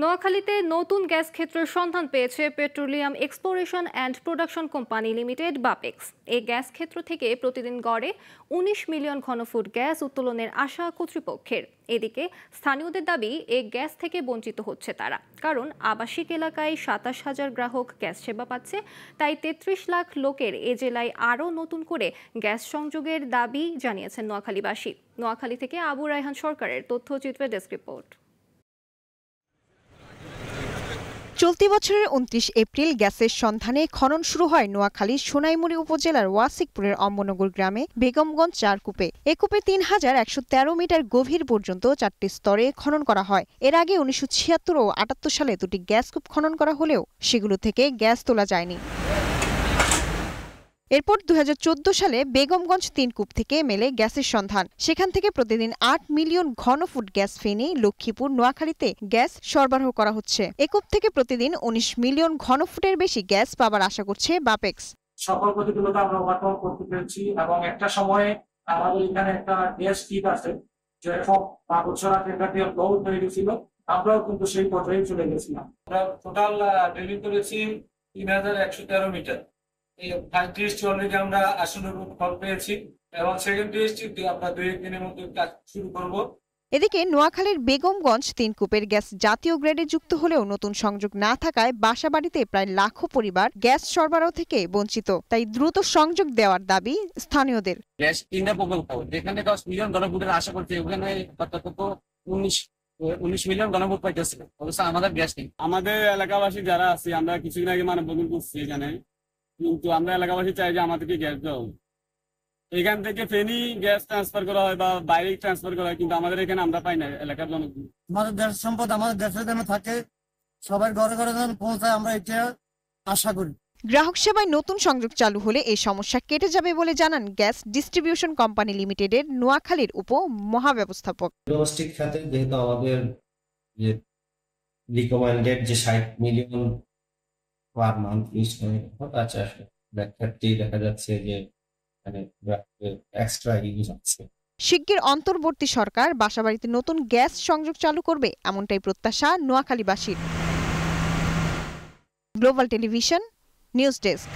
নোয়াখালীতে নতুন গ্যাস ক্ষেত্রের সন্ধান পেয়েছে petroleum exploration and production company limited Bapex. এই গ্যাস ক্ষেত্র থেকে প্রতিদিন গড়ে ১৯ মিলিয়ন ঘনফুট গ্যাস উত্তোলনের আশা কর্তৃপক্ষের। এদিকে স্থানীয়দের দাবি, এই গ্যাস থেকে বঞ্চিত হচ্ছে তারা, কারণ আবাসিক এলাকায় ২৭,০০০ গ্রাহক গ্যাস সেবা পাচ্ছে। তাই ৩৩ লাখ লোকের এ জেলায় আরও নতুন করে গ্যাস সংযোগের দাবি জানিয়েছেন নোয়াখালীবাসী। নোয়াখালী থেকে আবু রায়হান সরকারের তথ্যচিত্রে ডেস্ক রিপোর্ট। চলতি বছরের ২৯ এপ্রিল গ্যাসের সন্ধানে খনন শুরু হয় নোয়াখালীর সোনাইমুড়ি উপজেলার ওয়াসিকপুরের অম্বনগর গ্রামে বেগমগঞ্জ ৪ কূপে। এ কূপে ৩,১১৩ মিটার গভীর পর্যন্ত ৪টি স্তরে খনন করা হয়। এর আগে ১৯৭৬ ও ৭৮ সালে দুটি গ্যাস কূপ খনন করা হলেও সেগুলো থেকে গ্যাস তোলা যায়নি। এরপর ২০১৪ সালে বেগমগঞ্জ ৩ কূপ থেকে মেলে গ্যাসের সন্ধান। সেখান থেকে প্রতিদিন ৮ মিলিয়ন ঘনফুট গ্যাস ফেনী, লক্ষ্মীপুর, নোয়াখালীতে গ্যাস সরবরাহ করা হচ্ছে। এ কূপ থেকে প্রতিদিন ১৯ মিলিয়ন ঘনফুটের বেশি গ্যাস পাবার আশা করছে বাপেক্স। সকল প্রতিকূলতা আমরা ওভারকাম করতে পেরেছি এবং একটা সময়ে আমাদের এখানে একটা গ্যাস টিপ আছে, যেরকম বাবুছড়া কেন্দ্রীয় লোড হয়ে গেছিল, আমরাও কিন্তু সেই পর্যায়ে চলে গেছিলাম। আমরা টোটাল ড্রিলিং করেছি ৩,১১৩ মিটার। এই ফার্স্ট টেস্ট অলরেডি আমরা আশানুরূপ ফল পেয়েছি এবং সেকেন্ড টেস্ট আমরা ২-১ দিনের মধ্যে কাজ শুরু করব। এদিকে নোয়াখালীর বেগমগঞ্জ ৩ কূপের গ্যাস জাতীয় গ্রেডে যুক্ত হলেও নতুন সংযোগ না থাকায় বাসাবাড়িতে প্রায় লাখো পরিবার গ্যাস সরবরাহ থেকে বঞ্চিত। তাই দ্রুত সংযোগ দেওয়ার দাবি স্থানীয়দের। গ্যাস তিনটা প্রকল্প, যেখানে ১০ মিলিয়ন ঘনফুটের আশা করছে, ওখানে অন্তত ১৯ মিলিয়ন ঘনফুট পাইতেছে, অবশ্য আমাদের গ্যাস নেই। আমাদের এলাকাবাসী যারা আছে, আমরা কিছুদিন আগে মানববন্ধন করছি এখানে, কিন্তু আমরা এলাকাবাসী চাই যে আমাদেরকে গ্যাস দাও। এখান থেকে ফেনী গ্যাস ট্রান্সফার করা হয় বা বাইরে ট্রান্সফার করা হয়, কিন্তু আমাদের এখানে আমরা পাই না। এলাকার জনগণ, আমাদের দেশ সম্পদ আমাদের দেশের জন্য থাকে, সবার ঘরে ঘরে যেন পৌঁছায়, আমরা এটা আশা করি। গ্রাহক সেবায় নতুন সংযোগ চালু হলে এই সমস্যা কেটে যাবে বলে জানান গ্যাস ডিস্ট্রিবিউশন কোম্পানি লিমিটেডের নোয়াখালীর উপ মহাব্যবস্থাপক। ডোমেস্টিক খাতে যেহেতু আমাদের যে রিকমেন্ডেড যে ৬০ মিলিয়ন পার মান্থ ইউজ করে, আচ্ছা ব্যাখ্যাতেই দেখা যাচ্ছে যে এক্সট্রা ইউজ আছে। শিগগির অন্তর্বর্তী সরকার বাসাবাড়িতে নতুন গ্যাস সংযোগ চালু করবে, এমনটাই প্রত্যাশা নোয়াখালীবাসীর। Global television news desk.